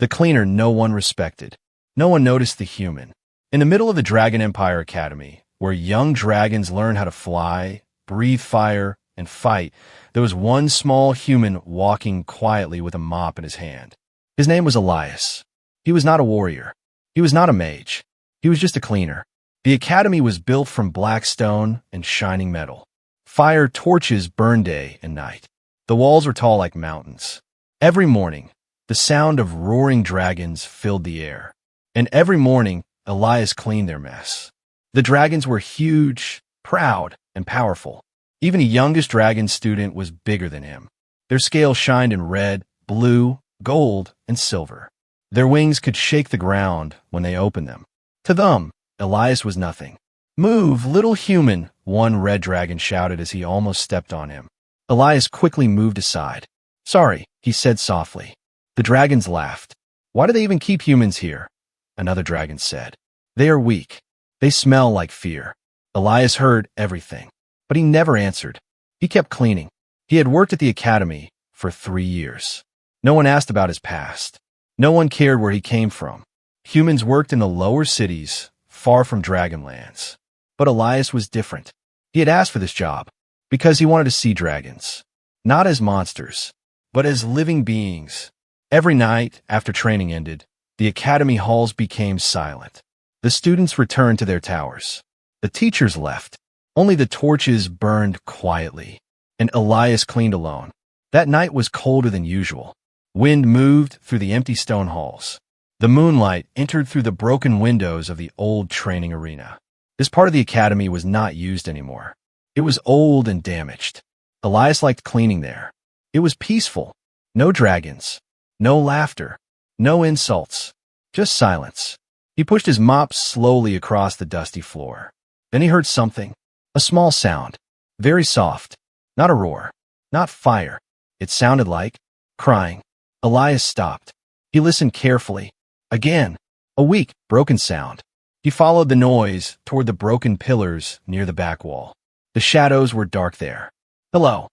The cleaner no one respected. No one noticed the human. In the middle of the Dragon Empire Academy, where young dragons learn how to fly, breathe fire, and fight, there was one small human walking quietly with a mop in his hand. His name was Elias. He was not a warrior. He was not a mage. He was just a cleaner. The academy was built from black stone and shining metal. Fire torches burned day and night. The walls were tall like mountains. Every morning, the sound of roaring dragons filled the air. And every morning, Elias cleaned their mess. The dragons were huge, proud, and powerful. Even the youngest dragon student was bigger than him. Their scales shined in red, blue, gold, and silver. Their wings could shake the ground when they opened them. To them, Elias was nothing. "Move, little human," one red dragon shouted as he almost stepped on him. Elias quickly moved aside. "Sorry," he said softly. The dragons laughed. "Why do they even keep humans here?" Another dragon said. "They are weak. They smell like fear." Elias heard everything, but he never answered. He kept cleaning. He had worked at the academy for 3 years. No one asked about his past. No one cared where he came from. Humans worked in the lower cities, far from Dragonlands. But Elias was different. He had asked for this job because he wanted to see dragons, not as monsters, but as living beings. Every night after training ended, the academy halls became silent. The students returned to their towers. The teachers left. Only the torches burned quietly, and Elias cleaned alone. That night was colder than usual. Wind moved through the empty stone halls. The moonlight entered through the broken windows of the old training arena. This part of the academy was not used anymore. It was old and damaged. Elias liked cleaning there. It was peaceful. No dragons. No laughter. No insults. Just silence. He pushed his mop slowly across the dusty floor. Then he heard something. A small sound. Very soft. Not a roar. Not fire. It sounded like crying. Elias stopped. He listened carefully. Again. A weak, broken sound. He followed the noise toward the broken pillars near the back wall. The shadows were dark there. "Hello."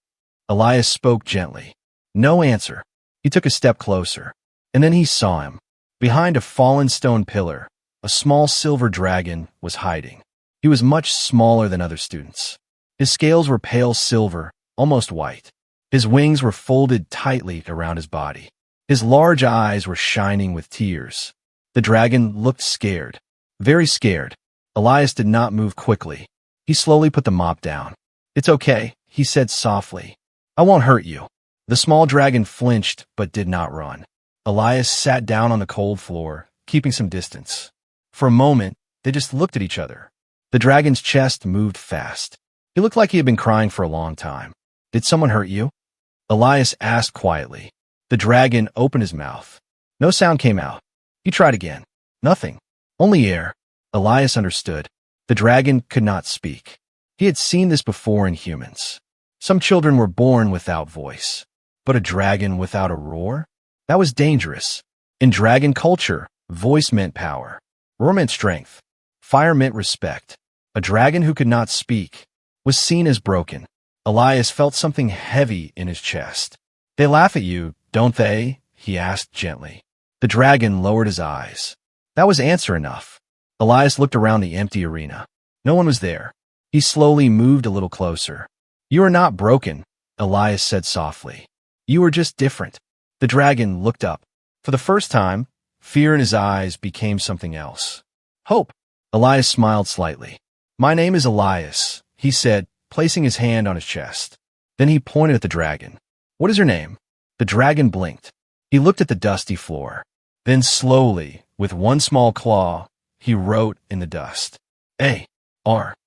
Elias spoke gently. No answer. He took a step closer. And then he saw him. Behind a fallen stone pillar, a small silver dragon was hiding. He was much smaller than other students. His scales were pale silver, almost white. His wings were folded tightly around his body. His large eyes were shining with tears. The dragon looked scared. Very scared. Elias did not move quickly. He slowly put the mop down. "It's okay," he said softly. "I won't hurt you." The small dragon flinched but did not run. Elias sat down on the cold floor, keeping some distance. For a moment, they just looked at each other. The dragon's chest moved fast. He looked like he had been crying for a long time. "Did someone hurt you?" Elias asked quietly. The dragon opened his mouth. No sound came out. He tried again. Nothing. Only air. Elias understood. The dragon could not speak. He had seen this before in humans. Some children were born without voice. But a dragon without a roar? That was dangerous. In dragon culture, voice meant power. Roar meant strength. Fire meant respect. A dragon who could not speak was seen as broken. Elias felt something heavy in his chest. "They laugh at you, don't they?" he asked gently. The dragon lowered his eyes. That was answer enough. Elias looked around the empty arena. No one was there. He slowly moved a little closer. "You are not broken," Elias said softly. "You are just different." The dragon looked up. For the first time, fear in his eyes became something else. "Hope." Elias smiled slightly. "My name is Elias," he said, placing his hand on his chest. Then he pointed at the dragon. "What is your name?" The dragon blinked. He looked at the dusty floor. Then slowly, with one small claw, he wrote in the dust. A-R-I-O-N.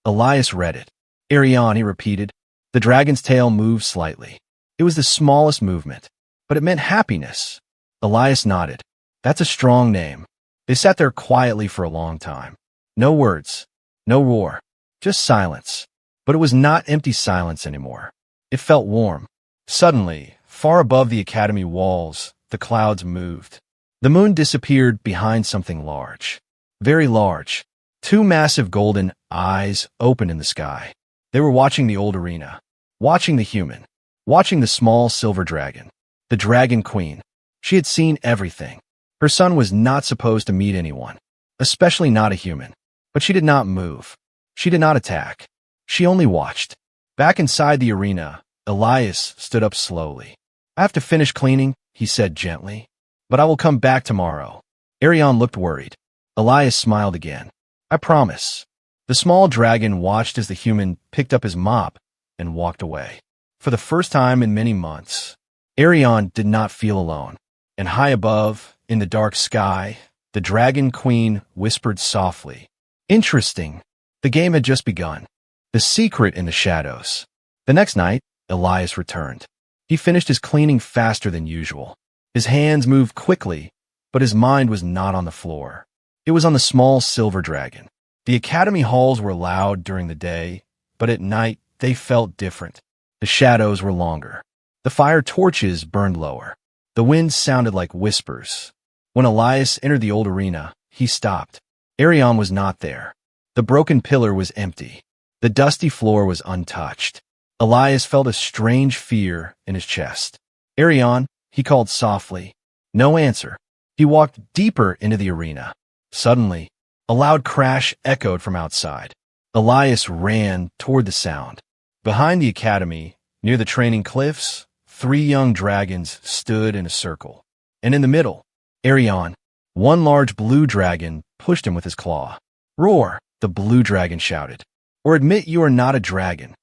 Elias read it. "Arion," he repeated. The dragon's tail moved slightly. It was the smallest movement, but it meant happiness. Elias nodded. "That's a strong name." They sat there quietly for a long time. No words. No roar. Just silence. But it was not empty silence anymore. It felt warm. Suddenly, far above the academy walls, the clouds moved. The moon disappeared behind something large. Very large. Two massive golden eyes opened in the sky. They were watching the old arena. Watching the human. Watching the small silver dragon. The Dragon Queen. She had seen everything. Her son was not supposed to meet anyone, especially not a human. But she did not move. She did not attack. She only watched. Back inside the arena, Elias stood up slowly. "I have to finish cleaning," he said gently. "But I will come back tomorrow." Arion looked worried. Elias smiled again. "I promise." The small dragon watched as the human picked up his mop and walked away. For the first time in many months, Arion did not feel alone. And high above, in the dark sky, the Dragon Queen whispered softly, "Interesting. The game had just begun." The secret in the shadows. The next night, Elias returned. He finished his cleaning faster than usual. His hands moved quickly, but his mind was not on the floor. It was on the small silver dragon. The academy halls were loud during the day, but at night they felt different. The shadows were longer. The fire torches burned lower. The wind sounded like whispers. When Elias entered the old arena, he stopped. Arion was not there. The broken pillar was empty. The dusty floor was untouched. Elias felt a strange fear in his chest. "Arion," he called softly. No answer. He walked deeper into the arena. Suddenly, a loud crash echoed from outside. Elias ran toward the sound. Behind the academy, near the training cliffs, 3 young dragons stood in a circle. And in the middle, Arion, one large blue dragon, pushed him with his claw. "Roar," the blue dragon shouted, "or admit you are not a dragon."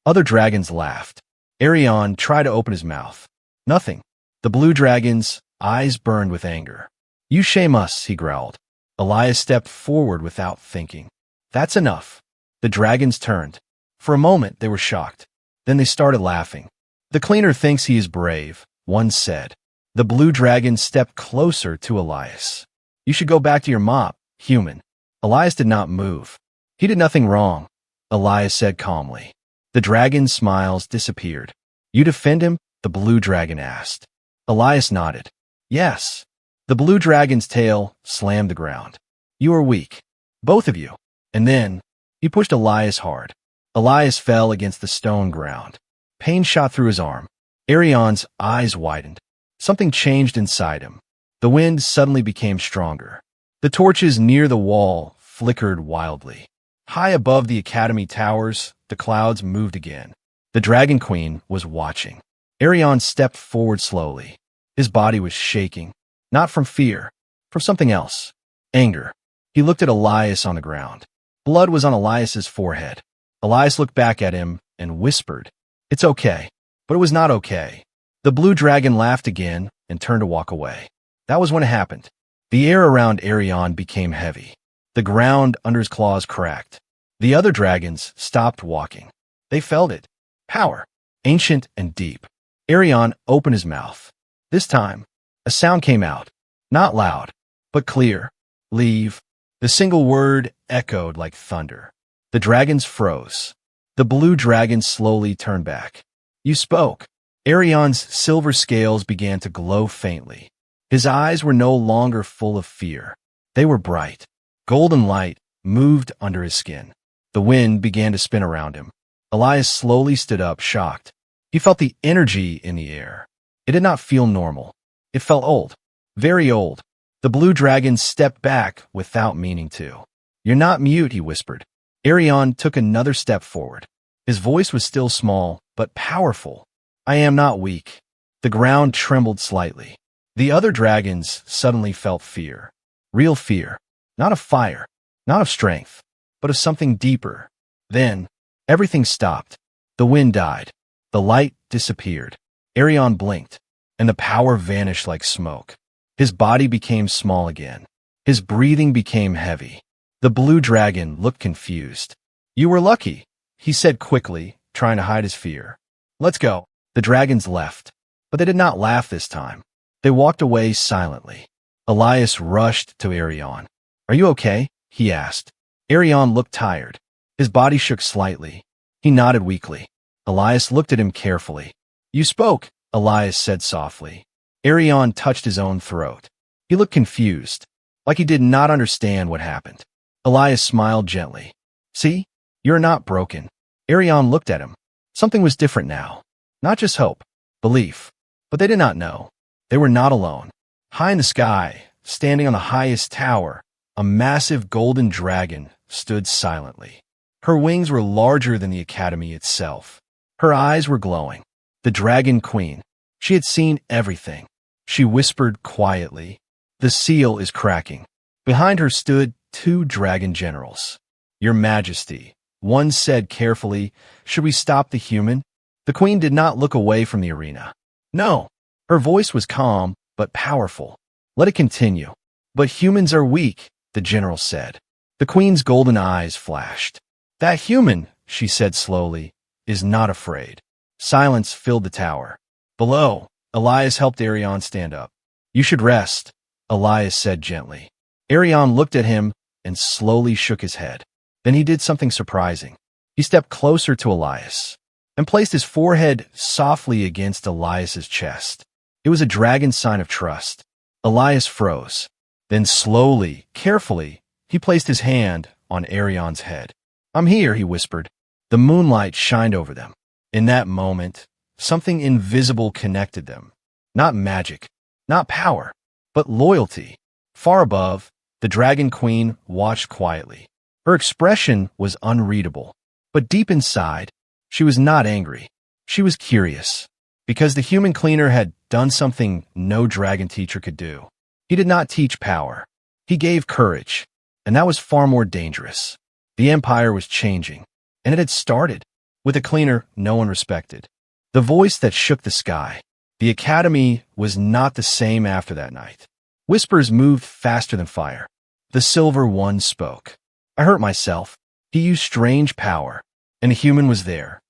Other dragons laughed. Arion tried to open his mouth. Nothing. The blue dragon's eyes burned with anger. "You shame us," he growled. Elias stepped forward without thinking. "That's enough." The dragons turned. For a moment, they were shocked. Then they started laughing. "The cleaner thinks he is brave," one said. The blue dragon stepped closer to Elias. "You should go back to your mop, human." Elias did not move. "He did nothing wrong," Elias said calmly. The dragon's smiles disappeared. "You defend him?" the blue dragon asked. Elias nodded. "Yes." The blue dragon's tail slammed the ground. "You are weak. Both of you." And then, he pushed Elias hard. Elias fell against the stone ground. Pain shot through his arm. Arion's eyes widened. Something changed inside him. The wind suddenly became stronger. The torches near the wall flickered wildly. High above the academy towers, the clouds moved again. The Dragon Queen was watching. Arion stepped forward slowly. His body was shaking, not from fear, from something else. Anger. He looked at Elias on the ground. Blood was on Elias's forehead. Elias looked back at him and whispered, "It's okay." But it was not okay. The blue dragon laughed again and turned to walk away. That was when it happened. The air around Arion became heavy. The ground under his claws cracked. The other dragons stopped walking. They felt it. Power. Ancient and deep. Arion opened his mouth. This time, a sound came out. Not loud, but clear. "Leave." The single word echoed like thunder. The dragons froze. The blue dragon slowly turned back. "You spoke." Arion's silver scales began to glow faintly. His eyes were no longer full of fear. They were bright. Golden light moved under his skin. The wind began to spin around him. Elias slowly stood up, shocked. He felt the energy in the air. It did not feel normal. It felt old. Very old. The blue dragon stepped back without meaning to. "You're not mute," he whispered. Arion took another step forward. His voice was still small, but powerful. "I am not weak." The ground trembled slightly. The other dragons suddenly felt fear. Real fear. Not of fire, not of strength, but of something deeper. Then, everything stopped. The wind died. The light disappeared. Arion blinked, and the power vanished like smoke. His body became small again. His breathing became heavy. The blue dragon looked confused. "You were lucky," he said quickly, trying to hide his fear. "Let's go." The dragons left, but they did not laugh this time. They walked away silently. Elias rushed to Arion. "Are you okay?" he asked. Arion looked tired. His body shook slightly. He nodded weakly. Elias looked at him carefully. "You spoke," Elias said softly. Arion touched his own throat. He looked confused, like he did not understand what happened. Elias smiled gently. "See? You're not broken." Arion looked at him. Something was different now. Not just hope. Belief. But they did not know. They were not alone. High in the sky, standing on the highest tower, a massive golden dragon stood silently. Her wings were larger than the academy itself. Her eyes were glowing. The Dragon Queen. She had seen everything. She whispered quietly, "The seal is cracking." Behind her stood 2 dragon generals. "Your Majesty," one said carefully, "should we stop the human?" The queen did not look away from the arena. No. Her voice was calm, but powerful. "Let it continue." "But humans are weak," the general said. The queen's golden eyes flashed. "That human," she said slowly, "is not afraid." Silence filled the tower. Below, Elias helped Arion stand up. "You should rest," Elias said gently. Arion looked at him and slowly shook his head. Then he did something surprising. He stepped closer to Elias and placed his forehead softly against Elias's chest. It was a dragon sign of trust. Elias froze. Then slowly, carefully, he placed his hand on Arion's head. "I'm here," he whispered. The moonlight shined over them. In that moment, something invisible connected them. Not magic, not power, but loyalty. Far above, the Dragon Queen watched quietly. Her expression was unreadable, but deep inside, she was not angry. She was curious, because the human cleaner had done something no dragon teacher could do. He did not teach power. He gave courage, and that was far more dangerous. The empire was changing, and it had started with a cleaner no one respected. The voice that shook the sky. The academy was not the same after that night. Whispers moved faster than fire. The Silver One spoke. "I hurt myself." He used strange power, and a human was there.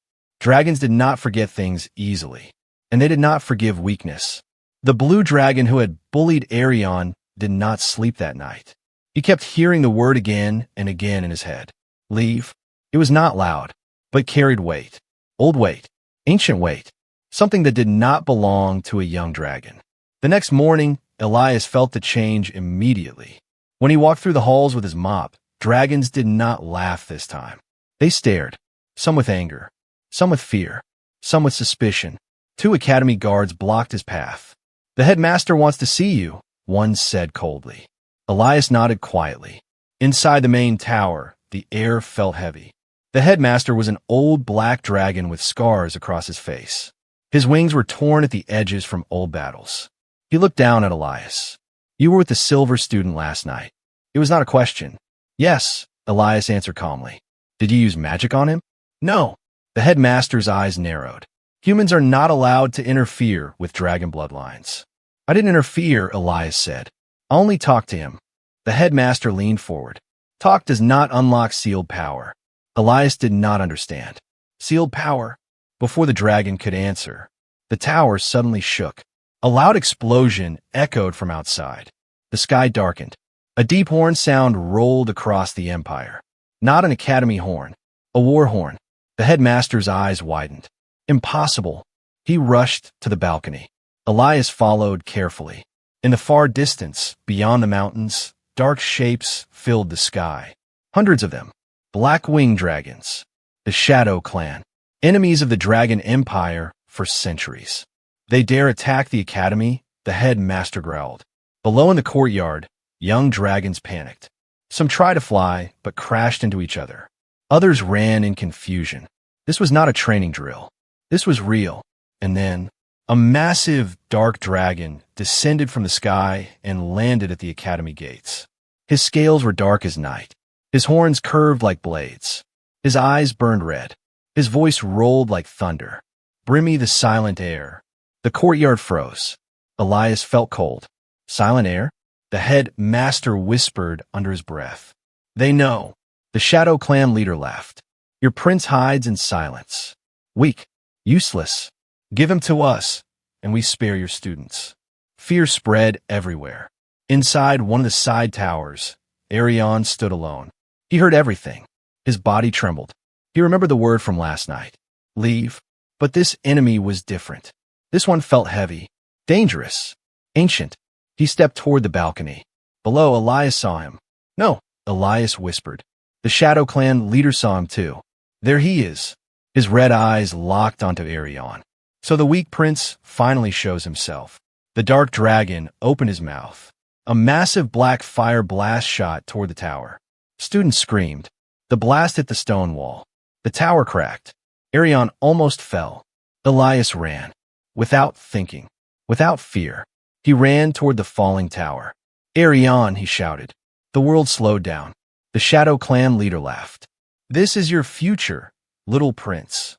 Dragons did not forget things easily, and they did not forgive weakness. The blue dragon who had bullied Arion did not sleep that night. He kept hearing the word again and again in his head. Leave. It was not loud, but carried weight. Old weight. Ancient weight. Something that did not belong to a young dragon. The next morning, Elias felt the change immediately. When he walked through the halls with his mop, dragons did not laugh this time. They stared, some with anger, some with fear, some with suspicion. 2 academy guards blocked his path. "The headmaster wants to see you," one said coldly. Elias nodded quietly. Inside the main tower, the air felt heavy. The headmaster was an old black dragon with scars across his face. His wings were torn at the edges from old battles. He looked down at Elias. "You were with the silver student last night." It was not a question. "Yes," Elias answered calmly. "Did you use magic on him?" "No." The headmaster's eyes narrowed. Humans are not allowed to interfere with dragon bloodlines. "I didn't interfere," Elias said. "I only talked to him." The headmaster leaned forward. "Talk does not unlock sealed power." Elias did not understand. Sealed power? Before the dragon could answer, the tower suddenly shook. A loud explosion echoed from outside. The sky darkened. A deep horn sound rolled across the empire. Not an academy horn, a war horn. The headmaster's eyes widened. Impossible. He rushed to the balcony. Elias followed carefully. In the far distance, beyond the mountains, dark shapes filled the sky. Hundreds of them. Black-winged dragons. The Shadow Clan. Enemies of the Dragon Empire for centuries. "They dare attack the academy?" the headmaster growled. Below in the courtyard, young dragons panicked. Some tried to fly, but crashed into each other. Others ran in confusion. This was not a training drill. This was real. And then, a massive, dark dragon descended from the sky and landed at the academy gates. His scales were dark as night. His horns curved like blades. His eyes burned red. His voice rolled like thunder. "Brimmy the silent air." The courtyard froze. Elias felt cold. "Silent air?" The headmaster whispered under his breath. "They know." The Shadow Clan leader laughed. "Your prince hides in silence. Weak. Useless. Give him to us, and we spare your students." Fear spread everywhere. Inside one of the side towers, Arion stood alone. He heard everything. His body trembled. He remembered the word from last night. Leave. But this enemy was different. This one felt heavy, dangerous, ancient. He stepped toward the balcony. Below, Elias saw him. "No," Elias whispered. The Shadow Clan leader saw him too. "There he is." His red eyes locked onto Arion. So the weak prince finally shows himself. The dark dragon opened his mouth. A massive black fire blast shot toward the tower. Students screamed. The blast hit the stone wall. The tower cracked. Arion almost fell. Elias ran. Without thinking. Without fear. He ran toward the falling tower. Arion, he shouted. The world slowed down. The Shadow Clan leader laughed. This is your future, little prince.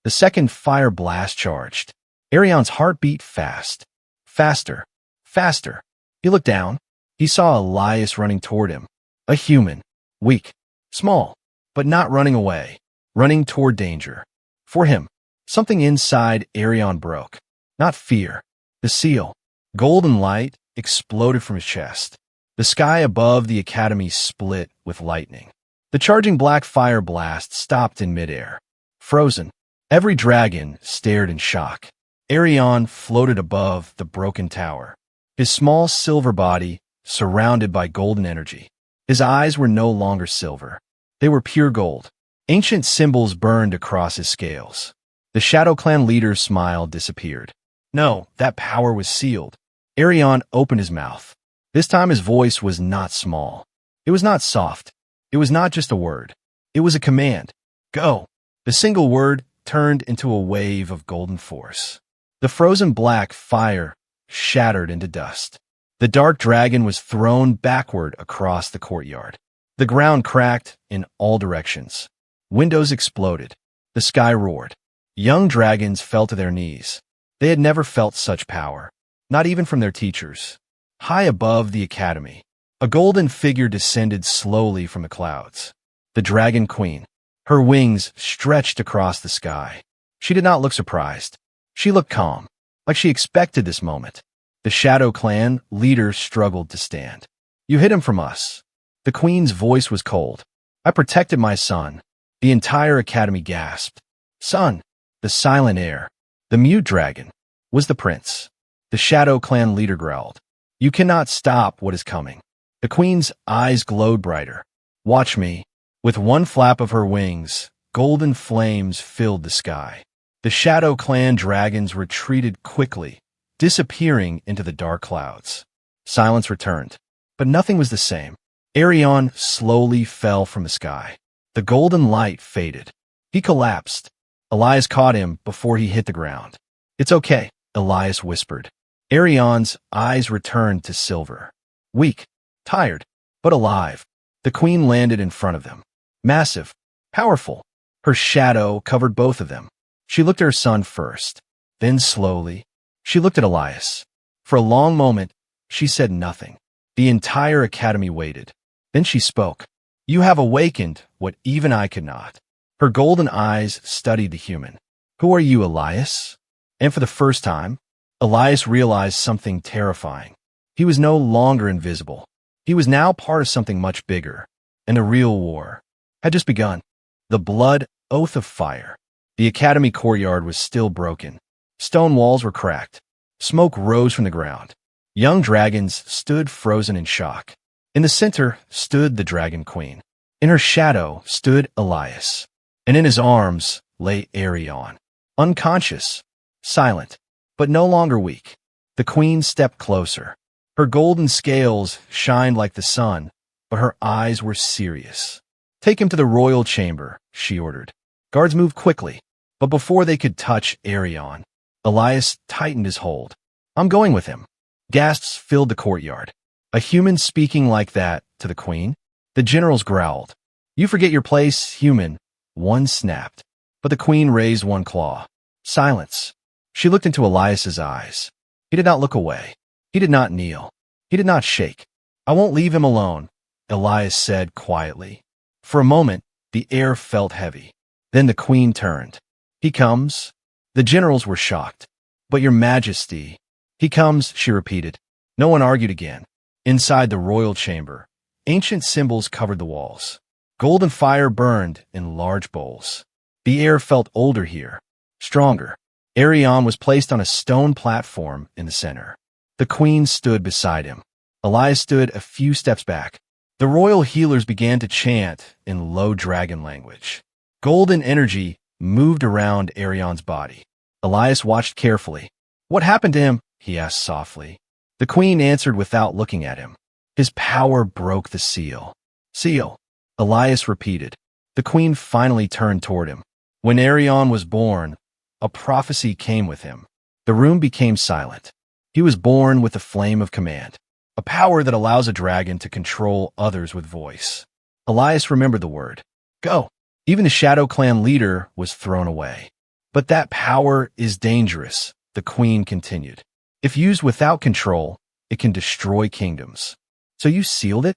The second fire blast charged. Arion's heart beat fast. Faster. Faster. He looked down. He saw Elias running toward him. A human. Weak. Small. But not running away. Running toward danger. For him. Something inside Arion broke. Not fear. The seal. Golden light exploded from his chest. The sky above the academy split with lightning. The charging black fire blast stopped in midair. Frozen. Every dragon stared in shock. Arion floated above the broken tower. His small silver body surrounded by golden energy. His eyes were no longer silver. They were pure gold. Ancient symbols burned across his scales. The Shadow Clan leader's smile disappeared. No, that power was sealed. Arion opened his mouth. This time his voice was not small. It was not soft. It was not just a word. It was a command. Go. The single word turned into a wave of golden force. The frozen black fire shattered into dust. The dark dragon was thrown backward across the courtyard. The ground cracked in all directions. Windows exploded. The sky roared. Young dragons fell to their knees. They had never felt such power, not even from their teachers. High above the academy, a golden figure descended slowly from the clouds. The Dragon Queen. Her wings stretched across the sky. She did not look surprised. She looked calm, like she expected this moment. The Shadow Clan leader struggled to stand. You hid him from us. The queen's voice was cold. I protected my son. The entire academy gasped. Son, the silent heir, the mute dragon, was the prince. The Shadow Clan leader growled. You cannot stop what is coming. The queen's eyes glowed brighter. Watch me. With one flap of her wings, golden flames filled the sky. The Shadow Clan dragons retreated quickly, disappearing into the dark clouds. Silence returned, but nothing was the same. Arion slowly fell from the sky. The golden light faded. He collapsed. Elias caught him before he hit the ground. It's okay, Elias whispered. Arion's eyes returned to silver. Weak, tired, but alive. The queen landed in front of them. Massive, powerful. Her shadow covered both of them. She looked at her son first. Then slowly, she looked at Elias. For a long moment, she said nothing. The entire academy waited. Then she spoke. You have awakened what even I could not. Her golden eyes studied the human. Who are you, Elias? And for the first time, Elias realized something terrifying. He was no longer invisible. He was now part of something much bigger. And the real war had just begun. The blood oath of fire. The academy courtyard was still broken. Stone walls were cracked. Smoke rose from the ground. Young dragons stood frozen in shock. In the center stood the Dragon Queen. In her shadow stood Elias. And in his arms lay Arion. Unconscious, silent, but no longer weak. The queen stepped closer. Her golden scales shined like the sun, but her eyes were serious. Take him to the royal chamber, she ordered. Guards moved quickly, but before they could touch Arion, Elias tightened his hold. I'm going with him. Gasps filled the courtyard. A human speaking like that to the queen? The generals growled. You forget your place, human. One snapped, but the queen raised one claw. Silence. She looked into Elias's eyes. He did not look away. He did not kneel. He did not shake. I won't leave him alone, Elias said quietly. For a moment, the air felt heavy. Then the queen turned. He comes. The generals were shocked. But your majesty. He comes, she repeated. No one argued again. Inside the royal chamber, ancient symbols covered the walls. Golden fire burned in large bowls. The air felt older here, stronger. Arion was placed on a stone platform in the center. The queen stood beside him. Elias stood a few steps back. The royal healers began to chant in low dragon language. Golden energy moved around Arion's body. Elias watched carefully. "What happened to him?" he asked softly. The queen answered without looking at him. "His power broke the seal." "Seal," Elias repeated. The queen finally turned toward him. "When Arion was born, a prophecy came with him." The room became silent. He was born with the flame of command, a power that allows a dragon to control others with voice. Elias remembered the word, "Go." Even the Shadow Clan leader was thrown away. "But that power is dangerous," the queen continued. "If used without control, it can destroy kingdoms." "So you sealed it?"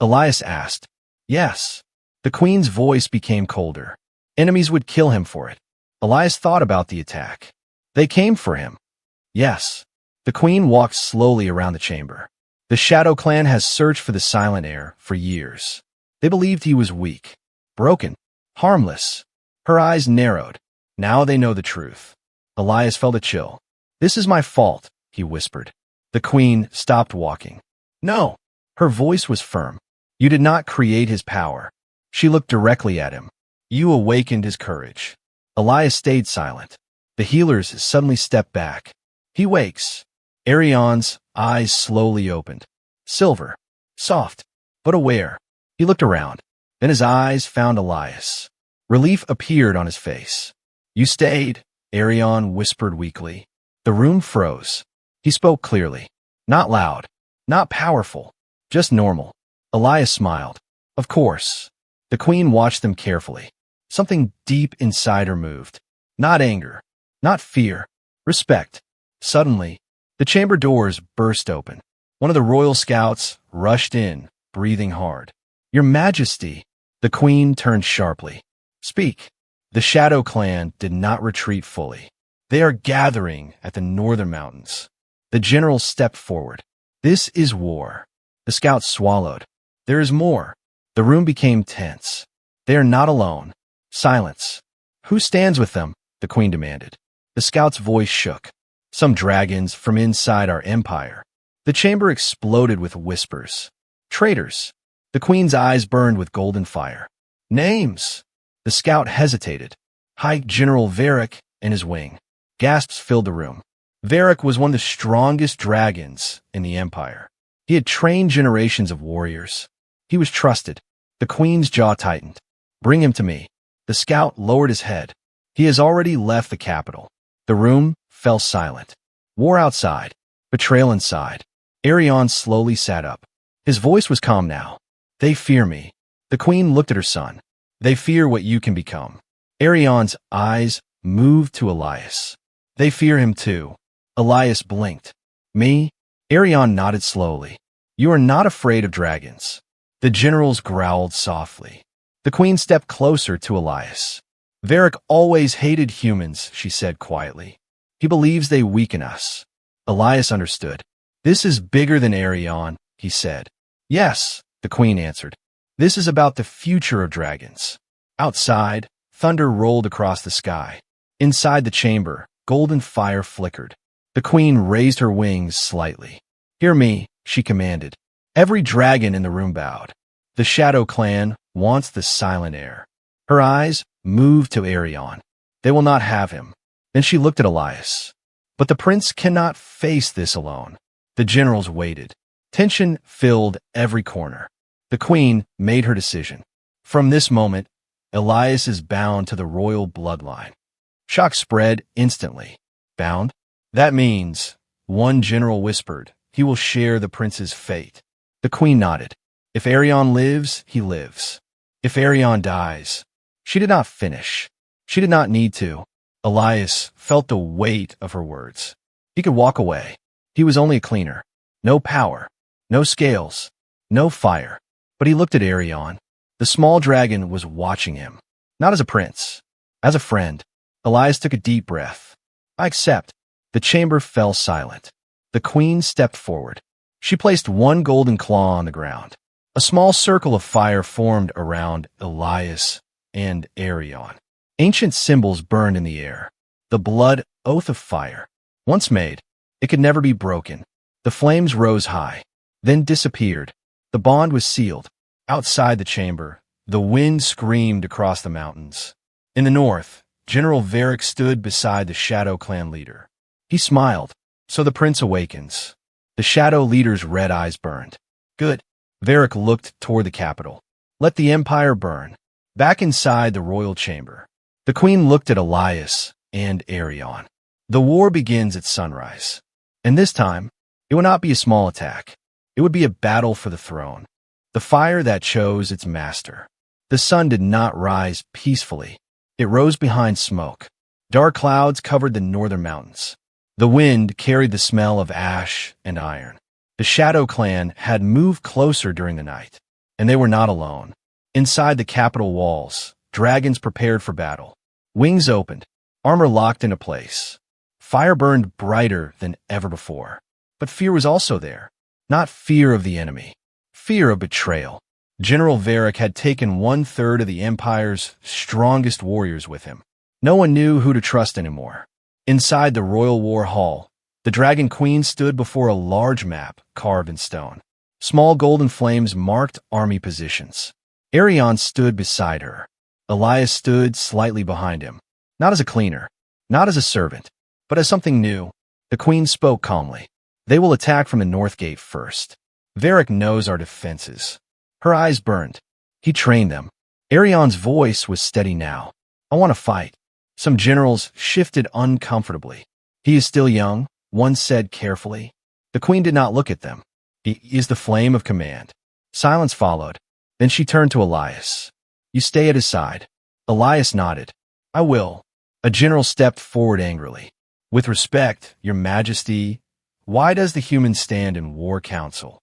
Elias asked. "Yes." The queen's voice became colder. "Enemies would kill him for it." Elias thought about the attack. "They came for him." "Yes." The queen walked slowly around the chamber. "The Shadow Clan has searched for the Silent Heir for years. They believed he was weak, broken, harmless." Her eyes narrowed. "Now they know the truth." Elias felt a chill. "This is my fault," he whispered. The queen stopped walking. "No." Her voice was firm. "You did not create his power." She looked directly at him. "You awakened his courage." Elias stayed silent. The healers suddenly stepped back. "He wakes." Arion's eyes slowly opened. Silver, soft, but aware. He looked around. Then his eyes found Elias. Relief appeared on his face. "You stayed," Arion whispered weakly. The room froze. He spoke clearly. Not loud, not powerful, just normal. Elias smiled. "Of course." The queen watched them carefully. Something deep inside her moved. Not anger, not fear, respect. Suddenly, the chamber doors burst open. One of the royal scouts rushed in, breathing hard. "Your Majesty!" The queen turned sharply. "Speak." The Shadow Clan did not retreat fully. "They are gathering at the northern mountains." The general stepped forward. "This is war." The scouts swallowed. "There is more." The room became tense. "They are not alone." Silence. "Who stands with them?" the queen demanded. The scout's voice shook. "Some dragons from inside our empire." The chamber exploded with whispers. "Traitors." The queen's eyes burned with golden fire. "Names." The scout hesitated. "High General Varric and his wing." Gasps filled the room. Varric was one of the strongest dragons in the empire. He had trained generations of warriors. He was trusted. The queen's jaw tightened. "Bring him to me." The scout lowered his head. "He has already left the capital." The room fell silent. War outside, betrayal inside. Arion slowly sat up. His voice was calm now. "They fear me." The queen looked at her son. "They fear what you can become." Arion's eyes moved to Elias. "They fear him too." Elias blinked. "Me?" Arion nodded slowly. "You are not afraid of dragons." The generals growled softly. The queen stepped closer to Elias. "Varric always hated humans," she said quietly. "He believes they weaken us." Elias understood. "This is bigger than Arion," he said. "Yes," the queen answered. "This is about the future of dragons." Outside, thunder rolled across the sky. Inside the chamber, golden fire flickered. The queen raised her wings slightly. "Hear me," she commanded. Every dragon in the room bowed. "The Shadow Clan wants the Silent Heir." Her eyes moved to Arion. "They will not have him." Then she looked at Elias. "But the prince cannot face this alone." The generals waited. Tension filled every corner. The queen made her decision. From this moment, Elias is bound to the royal bloodline. Shock spread instantly. "Bound?" "That means," one general whispered, "he will share the prince's fate." The queen nodded. "If Arion lives, he lives. If Arion dies." She did not finish. She did not need to. Elias felt the weight of her words. He could walk away. He was only a cleaner. No power, no scales, no fire. But he looked at Arion. The small dragon was watching him. Not as a prince, as a friend. Elias took a deep breath. "I accept." The chamber fell silent. The queen stepped forward. She placed one golden claw on the ground. A small circle of fire formed around Elias and Arion. Ancient symbols burned in the air. The blood oath of fire. Once made, it could never be broken. The flames rose high, then disappeared. The bond was sealed. Outside the chamber, the wind screamed across the mountains. In the north, General Varric stood beside the Shadow Clan leader. He smiled. So the prince awakens. The Shadow leader's red eyes burned. Good. Varric looked toward the capital. Let the empire burn. Back inside the royal chamber, the queen looked at Elias and Arion. The war begins at sunrise. And this time, it would not be a small attack. It would be a battle for the throne. The fire that chose its master. The sun did not rise peacefully. It rose behind smoke. Dark clouds covered the northern mountains. The wind carried the smell of ash and iron. The Shadow Clan had moved closer during the night, and they were not alone. Inside the capital walls, dragons prepared for battle. Wings opened, armor locked into place. Fire burned brighter than ever before. But fear was also there. Not fear of the enemy. Fear of betrayal. General Varric had taken 1/3 of the Empire's strongest warriors with him. No one knew who to trust anymore. Inside the Royal War Hall, the Dragon Queen stood before a large map carved in stone. Small golden flames marked army positions. Arion stood beside her. Elias stood slightly behind him. Not as a cleaner, not as a servant, but as something new. The queen spoke calmly. They will attack from the north gate first. Varric knows our defenses. Her eyes burned. He trained them. Arion's voice was steady now. I want to fight. Some generals shifted uncomfortably. He is still young, one said carefully. The queen did not look at them. He is the flame of command. Silence followed. Then she turned to Elias. You stay at his side. Elias nodded. I will. A general stepped forward angrily. With respect, your majesty, why does the human stand in war council?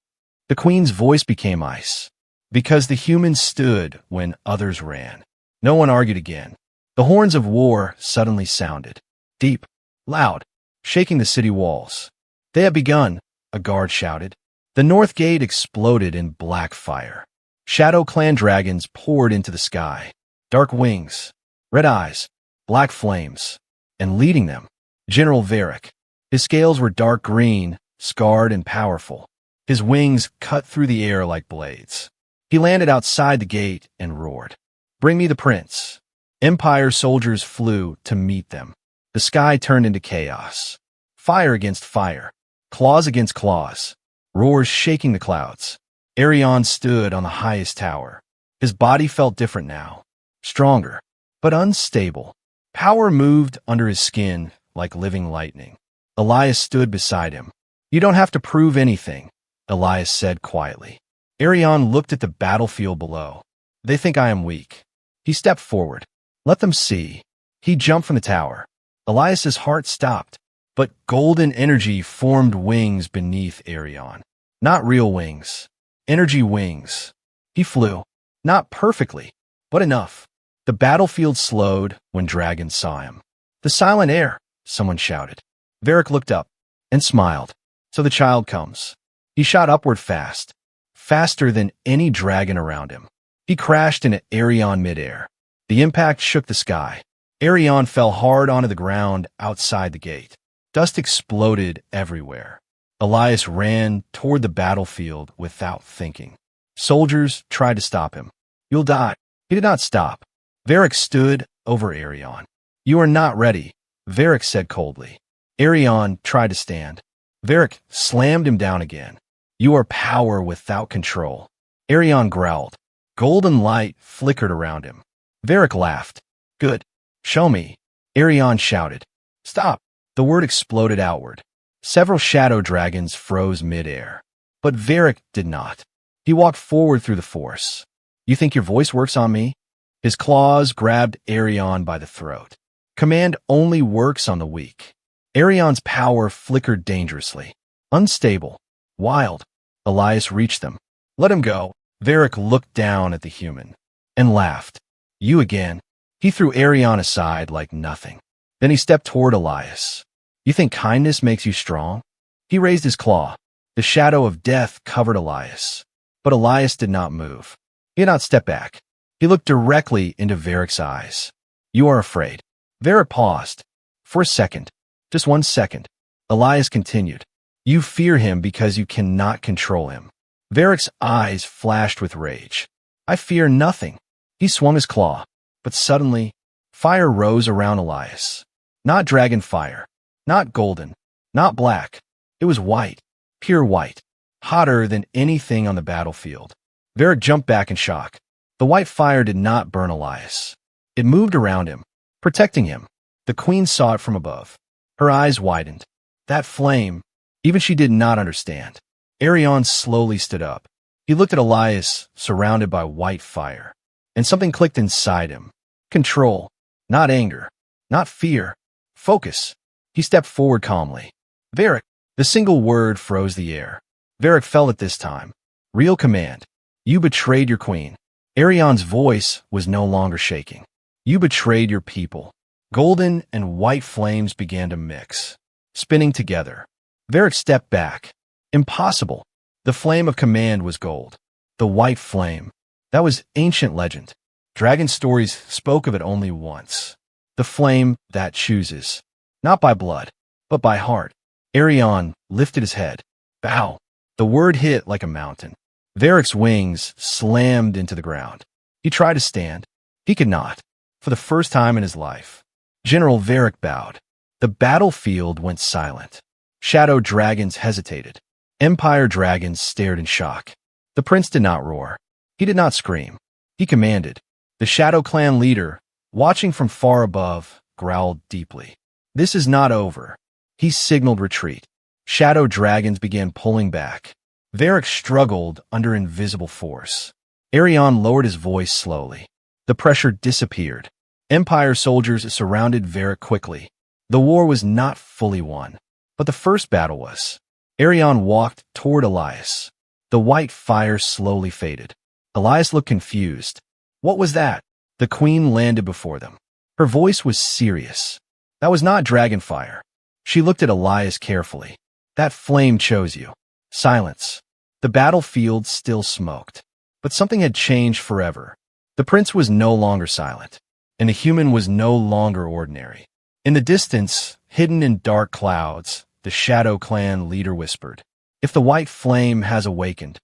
The queen's voice became ice. Because the humans stood when others ran. No one argued again. The horns of war suddenly sounded. Deep, loud, shaking the city walls. They have begun, a guard shouted. The north gate exploded in black fire. Shadow Clan dragons poured into the sky. Dark wings, red eyes, black flames. And leading them, General Varric. His scales were dark green, scarred and powerful. His wings cut through the air like blades. He landed outside the gate and roared. Bring me the prince. Empire soldiers flew to meet them. The sky turned into chaos. Fire against fire. Claws against claws. Roars shaking the clouds. Arion stood on the highest tower. His body felt different now. Stronger, but unstable. Power moved under his skin like living lightning. Elias stood beside him. You don't have to prove anything, Elias said quietly. Arion looked at the battlefield below. They think I am weak. He stepped forward. Let them see. He jumped from the tower. Elias's heart stopped, but golden energy formed wings beneath Arion. Not real wings. Energy wings. He flew. Not perfectly, but enough. The battlefield slowed when dragons saw him. The silent air, someone shouted. Varric looked up and smiled. So the child comes. He shot upward fast, faster than any dragon around him. He crashed into Arion midair. The impact shook the sky. Arion fell hard onto the ground outside the gate. Dust exploded everywhere. Elias ran toward the battlefield without thinking. Soldiers tried to stop him. You'll die. He did not stop. Varric stood over Arion. You are not ready, Varric said coldly. Arion tried to stand. Varric slammed him down again. You are power without control. Arion growled. Golden light flickered around him. Varric laughed. Good. Show me. Arion shouted. Stop. The word exploded outward. Several shadow dragons froze midair. But Varric did not. He walked forward through the force. You think your voice works on me? His claws grabbed Arion by the throat. Command only works on the weak. Arion's power flickered dangerously. Unstable. Wild. Elias reached them. Let him go. Varric looked down at the human and laughed. You again. He threw Arion aside like nothing. Then he stepped toward Elias. You think kindness makes you strong? He raised his claw. The shadow of death covered Elias. But Elias did not move. He did not step back. He looked directly into Varric's eyes. You are afraid. Varric paused. For a second. Just 1 second. Elias continued. You fear him because you cannot control him. Varric's eyes flashed with rage. I fear nothing. He swung his claw. But suddenly, Fire rose around Elias. Not dragon fire. Not golden. Not black. It was white. Pure white. Hotter than anything on the battlefield. Varric jumped back in shock. The white fire did not burn Elias. It moved around him, protecting him. The queen saw it from above. Her eyes widened. That flame, even she did not understand. Arion slowly stood up. He looked at Elias, surrounded by white fire. And something clicked inside him. Control. Not anger. Not fear. Focus. He stepped forward calmly. Varric. The single word froze the air. Varric felt it this time. Real command. You betrayed your queen. Arion's voice was no longer shaking. You betrayed your people. Golden and white flames began to mix, spinning together. Varric stepped back. Impossible. The flame of command was gold. The white flame. That was ancient legend. Dragon stories spoke of it only once. The flame that chooses. Not by blood, but by heart. Arion lifted his head. Bow. The word hit like a mountain. Varric's wings slammed into the ground. He tried to stand. He could not. For the first time in his life. General Varric bowed. The battlefield went silent. Shadow dragons hesitated. Empire dragons stared in shock. The prince did not roar. He did not scream. He commanded. The Shadow Clan leader, watching from far above, growled deeply. This is not over. He signaled retreat. Shadow dragons began pulling back. Varric struggled under invisible force. Arion lowered his voice slowly. The pressure disappeared. Empire soldiers surrounded Varric quickly. The war was not fully won, but the first battle was. Arion walked toward Elias. The white fire slowly faded. Elias looked confused. What was that? The queen landed before them. Her voice was serious. That was not dragon fire. She looked at Elias carefully. That flame chose you. Silence. The battlefield still smoked. But something had changed forever. The prince was no longer silent, and the human was no longer ordinary. In the distance, hidden in dark clouds, the Shadow Clan leader whispered, If the white flame has awakened.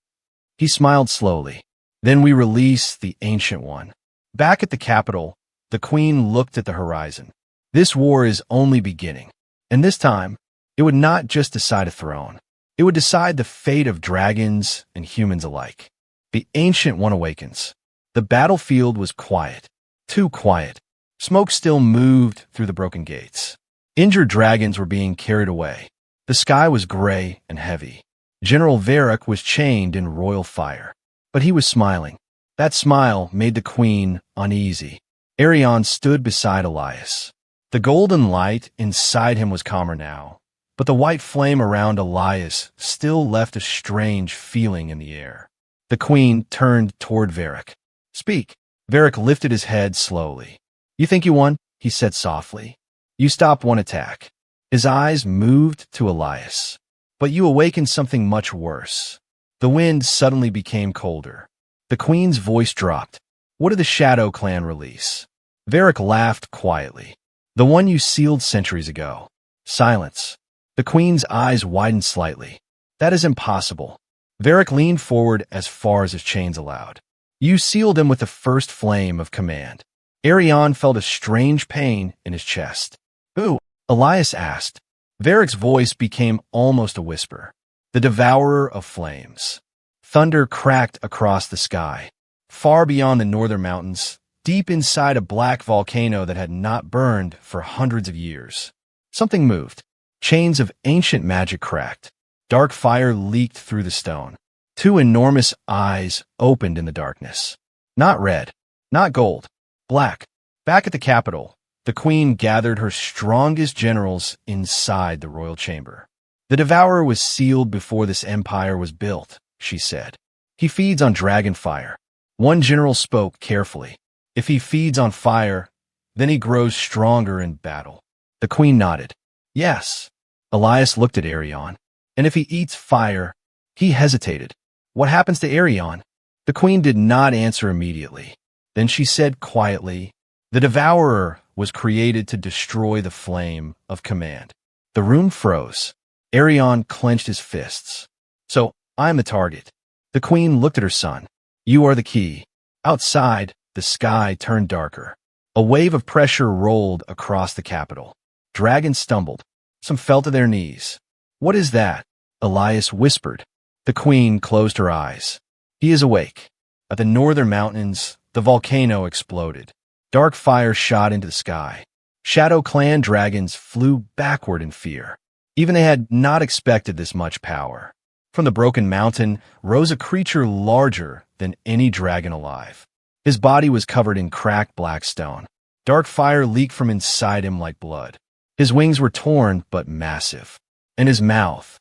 He smiled slowly. Then we release the Ancient One. Back at the capital, the queen looked at the horizon. This war is only beginning. And this time, it would not just decide a throne. It would decide the fate of dragons and humans alike. The Ancient One awakens. The battlefield was quiet. Too quiet. Smoke still moved through the broken gates. Injured dragons were being carried away. The sky was gray and heavy. General Varric was chained in royal fire. But he was smiling. That smile made the queen uneasy. Arion stood beside Elias. The golden light inside him was calmer now, but the white flame around Elias still left a strange feeling in the air. The queen turned toward Varric. Speak. Varric lifted his head slowly. You think you won? He said softly. You stopped one attack. His eyes moved to Elias. But you awakened something much worse. The wind suddenly became colder. The queen's voice dropped. What did the Shadow Clan release? Varric laughed quietly. The one you sealed centuries ago. Silence. The queen's eyes widened slightly. That is impossible. Varric leaned forward as far as his chains allowed. You sealed him with the first flame of command. Arion felt a strange pain in his chest. Who? Elias asked. Varric's voice became almost a whisper. The devourer of flames. Thunder cracked across the sky. Far beyond the northern mountains, deep inside a black volcano that had not burned for hundreds of years. Something moved. Chains of ancient magic cracked. Dark fire leaked through the stone. Two enormous eyes opened in the darkness. Not red, not gold, black. Back at the capital, the queen gathered her strongest generals inside the royal chamber. The devourer was sealed before this empire was built, she said. He feeds on dragon fire. One general spoke carefully. If he feeds on fire, then he grows stronger in battle. The queen nodded. Yes. Elias looked at Arion. And if he eats fire, he hesitated. What happens to Arion? The queen did not answer immediately. Then she said quietly, The devourer was created to destroy the flame of command. The room froze. Arion clenched his fists. So, I'm the target. The queen looked at her son. You are the key. Outside, the sky turned darker. A wave of pressure rolled across the capital. Dragons stumbled. Some fell to their knees. "What is that?" Elias whispered. The queen closed her eyes. "He is awake." At the northern mountains, the volcano exploded. Dark fire shot into the sky. Shadow Clan dragons flew backward in fear. Even they had not expected this much power. From the broken mountain rose a creature larger than any dragon alive. His body was covered in cracked black stone. Dark fire leaked from inside him like blood. His wings were torn but massive. And his mouth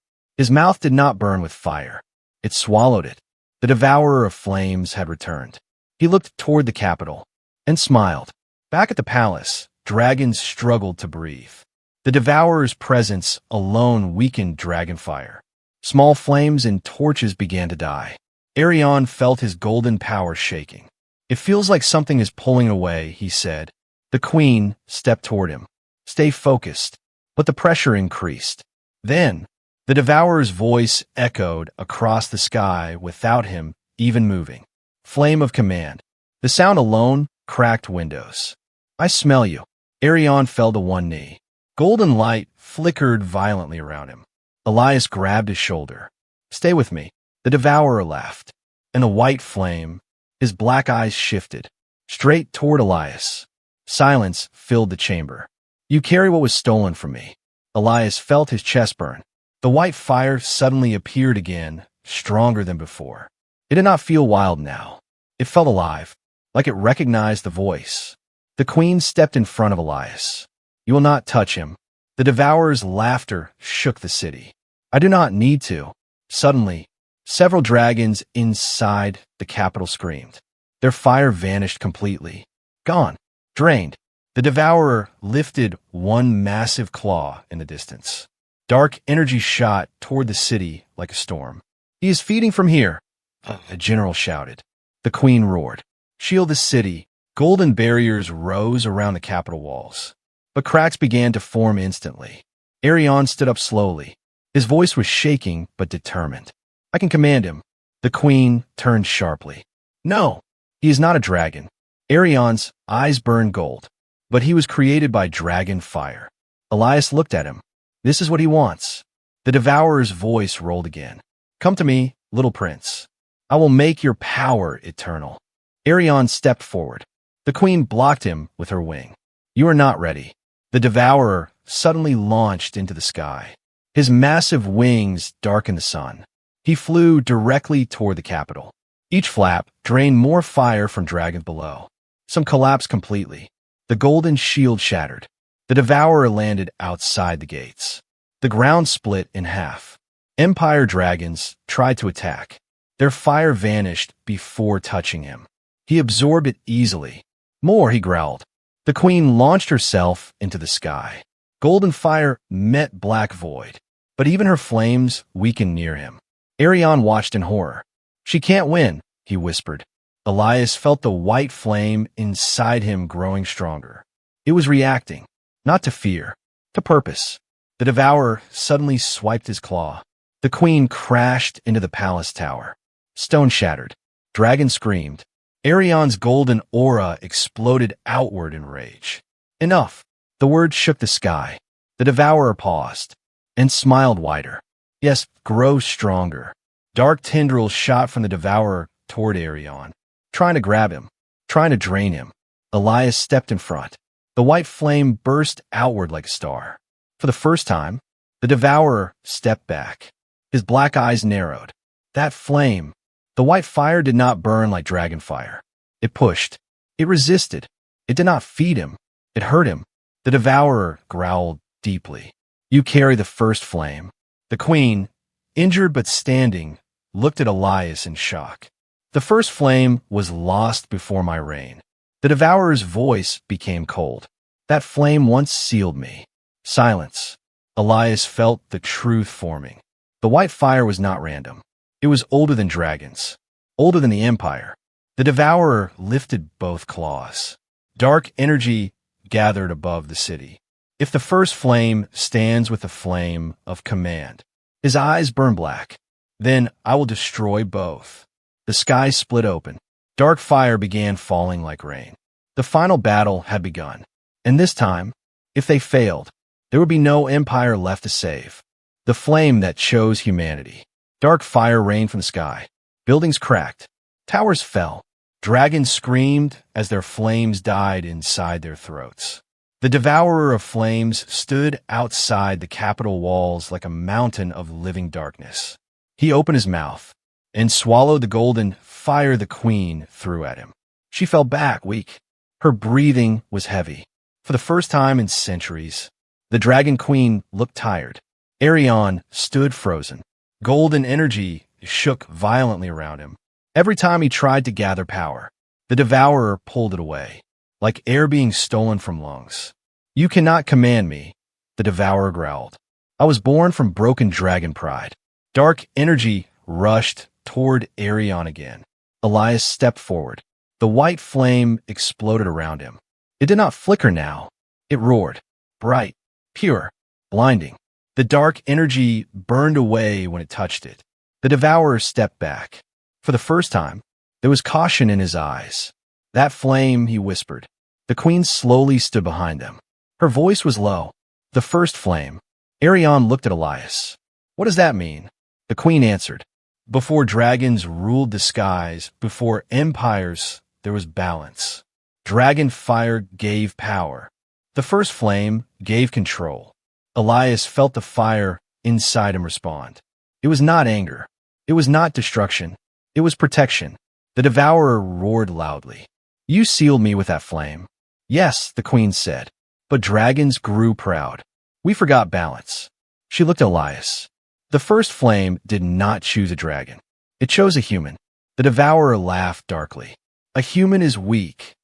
did not burn with fire. It swallowed it. The devourer of flames had returned. He looked toward the capital and smiled. Back at the palace, dragons struggled to breathe. The devourer's presence alone weakened dragon fire. Small flames and torches began to die. Arion felt his golden power shaking. "It feels like something is pulling away," he said. The queen stepped toward him. "Stay focused." But the pressure increased. Then, the devourer's voice echoed across the sky without him even moving. Flame of command. The sound alone cracked windows. "I smell you." Arion fell to one knee. Golden light flickered violently around him. Elias grabbed his shoulder. "Stay with me." The devourer laughed. And the white flame, his black eyes shifted, straight toward Elias. Silence filled the chamber. "You carry what was stolen from me." Elias felt his chest burn. The white fire suddenly appeared again, stronger than before. It did not feel wild now. It felt alive, like it recognized the voice. The queen stepped in front of Elias. "You will not touch him." The devourer's laughter shook the city. "I do not need to." Suddenly, several dragons inside the capital screamed. Their fire vanished completely. Gone. Drained. The devourer lifted one massive claw in the distance. Dark energy shot toward the city like a storm. "He is feeding from here," a general shouted. The queen roared. "Shield the city." Golden barriers rose around the capital walls. But cracks began to form instantly. Arion stood up slowly. His voice was shaking but determined. "I can command him." The queen turned sharply. "No, he is not a dragon." Arion's eyes burned gold, but he was created by dragon fire. Elias looked at him. "This is what he wants." The devourer's voice rolled again. "Come to me, little prince. I will make your power eternal." Arion stepped forward. The queen blocked him with her wing. "You are not ready." The devourer suddenly launched into the sky. His massive wings darkened the sun. He flew directly toward the capital. Each flap drained more fire from dragons below. Some collapsed completely. The golden shield shattered. The devourer landed outside the gates. The ground split in half. Empire dragons tried to attack. Their fire vanished before touching him. He absorbed it easily. "More," he growled. The queen launched herself into the sky. Golden fire met black void, but even her flames weakened near him. Arion watched in horror. "She can't win," he whispered. Elias felt the white flame inside him growing stronger. It was reacting, not to fear, to purpose. The devourer suddenly swiped his claw. The queen crashed into the palace tower. Stone shattered. Dragon screamed. Arion's golden aura exploded outward in rage. "Enough." The word shook the sky. The devourer paused and smiled wider. "Yes, grow stronger." Dark tendrils shot from the devourer toward Arion, trying to grab him, trying to drain him. Elias stepped in front. The white flame burst outward like a star. For the first time, the devourer stepped back. His black eyes narrowed. That flame, the white fire, did not burn like dragon fire. It pushed. It resisted. It did not feed him. It hurt him. The devourer growled deeply. "You carry the first flame." The queen, injured but standing, looked at Elias in shock. "The first flame was lost before my reign." The devourer's voice became cold. "That flame once sealed me." Silence. Elias felt the truth forming. The white fire was not random. It was older than dragons, older than the Empire. The devourer lifted both claws. Dark energy gathered above the city. "If the first flame stands with the flame of command," his eyes burned black, "then I will destroy both." The sky split open. Dark fire began falling like rain. The final battle had begun. And this time, if they failed, there would be no empire left to save. The flame that chose humanity. Dark fire rained from the sky. Buildings cracked. Towers fell. Dragons screamed as their flames died inside their throats. The devourer of flames stood outside the capital walls like a mountain of living darkness. He opened his mouth and swallowed the golden fire the queen threw at him. She fell back, weak. Her breathing was heavy. For the first time in centuries, the dragon queen looked tired. Arion stood frozen. Golden energy shook violently around him. Every time he tried to gather power, the devourer pulled it away, like air being stolen from lungs. "You cannot command me," the devourer growled. "I was born from broken dragon pride." Dark energy rushed toward Arion again. Elias stepped forward. The white flame exploded around him. It did not flicker now. It roared, bright, pure, blinding. The dark energy burned away when it touched it. The devourer stepped back. For the first time, there was caution in his eyes. "That flame," he whispered. The queen slowly stood behind them. Her voice was low. "The first flame." Arion looked at Elias. "What does that mean?" The queen answered. "Before dragons ruled the skies, before empires, there was balance. Dragon fire gave power. The first flame gave control." Elias felt the fire inside him respond. It was not anger. It was not destruction. It was protection. The devourer roared loudly. "You sealed me with that flame." "Yes," the queen said. But dragons grew proud. "We forgot balance." She looked at Elias. The first flame did not choose a dragon. It chose a human. The devourer laughed darkly. "A human is weak."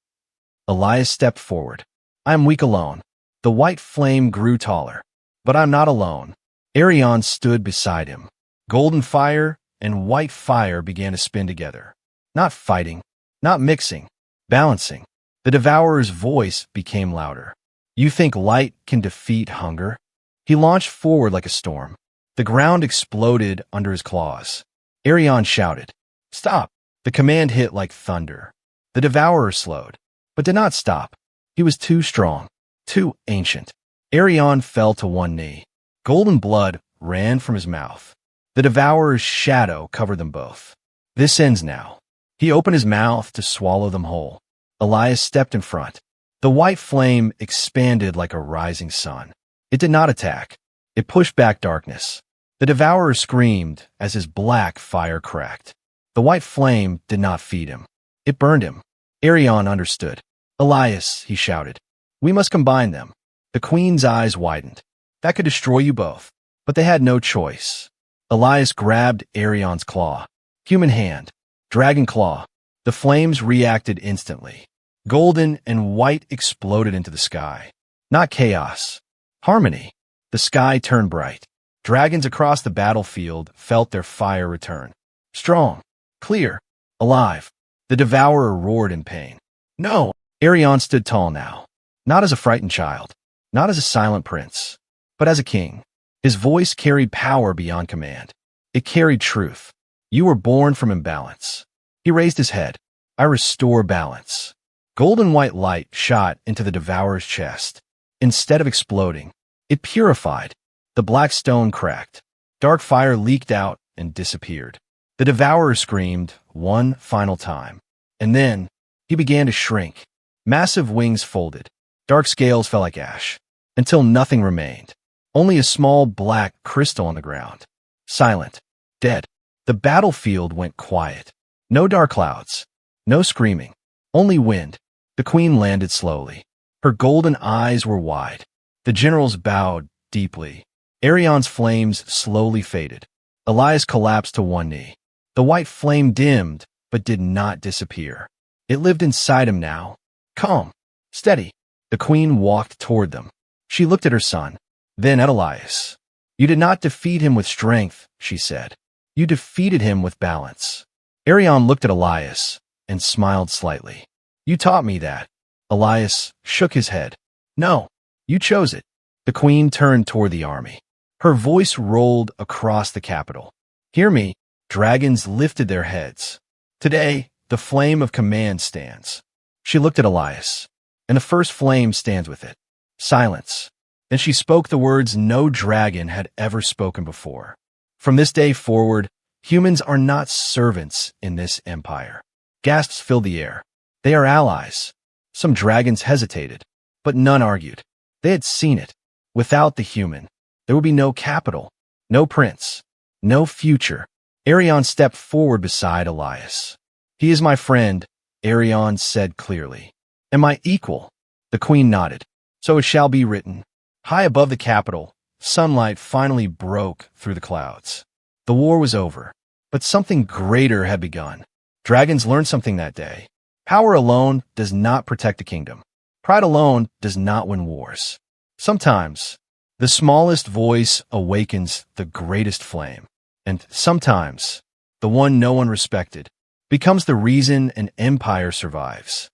Elias stepped forward. "I am weak alone." The white flame grew taller. "But I'm not alone." Arion stood beside him. Golden fire and white fire began to spin together. Not fighting, not mixing, balancing. The devourer's voice became louder. "You think light can defeat hunger?" He launched forward like a storm. The ground exploded under his claws. Arion shouted, "Stop!" The command hit like thunder. The devourer slowed, but did not stop. He was too strong, too ancient. Arion fell to one knee. Golden blood ran from his mouth. The devourer's shadow covered them both. "This ends now." He opened his mouth to swallow them whole. Elias stepped in front. The white flame expanded like a rising sun. It did not attack. It pushed back darkness. The devourer screamed as his black fire cracked. The white flame did not feed him. It burned him. Arion understood. "Elias," he shouted, "we must combine them." The queen's eyes widened. "That could destroy you both." But they had no choice. Elias grabbed Arion's claw. Human hand. Dragon claw. The flames reacted instantly. Golden and white exploded into the sky. Not chaos. Harmony. The sky turned bright. Dragons across the battlefield felt their fire return. Strong. Clear. Alive. The devourer roared in pain. "No!" Arion stood tall now. Not as a frightened child. Not as a silent prince. But as a king. His voice carried power beyond command. It carried truth. "You were born from imbalance." He raised his head. "I restore balance." Golden white light shot into the devourer's chest. Instead of exploding, it purified. The black stone cracked. Dark fire leaked out and disappeared. The devourer screamed one final time. And then he began to shrink. Massive wings folded. Dark scales fell like ash. Until nothing remained. Only a small black crystal on the ground. Silent. Dead. The battlefield went quiet. No dark clouds. No screaming. Only wind. The queen landed slowly. Her golden eyes were wide. The generals bowed deeply. Arion's flames slowly faded. Elias collapsed to one knee. The white flame dimmed, but did not disappear. It lived inside him now. Calm. Steady. The queen walked toward them. She looked at her son, then at Elias. "You did not defeat him with strength," she said. "You defeated him with balance." Arion looked at Elias and smiled slightly. "You taught me that." Elias shook his head. "No, you chose it." The queen turned toward the army. Her voice rolled across the capital. "Hear me." Dragons lifted their heads. "Today, the flame of command stands. She looked at Elias, and the first flame stands with it. Silence. Then she spoke the words no dragon had ever spoken before. From this day forward, humans are not servants in this empire. Gasps filled the air. They are allies. Some dragons hesitated, but none argued. They had seen it. Without the human, there would be no capital, no prince, no future. Arion stepped forward beside Elias. He is my friend, Arion said clearly. And my equal. The queen nodded. So it shall be written. High above the capital, sunlight finally broke through the clouds. The war was over, but something greater had begun. Dragons learned something that day. Power alone does not protect the kingdom. Pride alone does not win wars. Sometimes, the smallest voice awakens the greatest flame. And sometimes, the one no one respected becomes the reason an empire survives.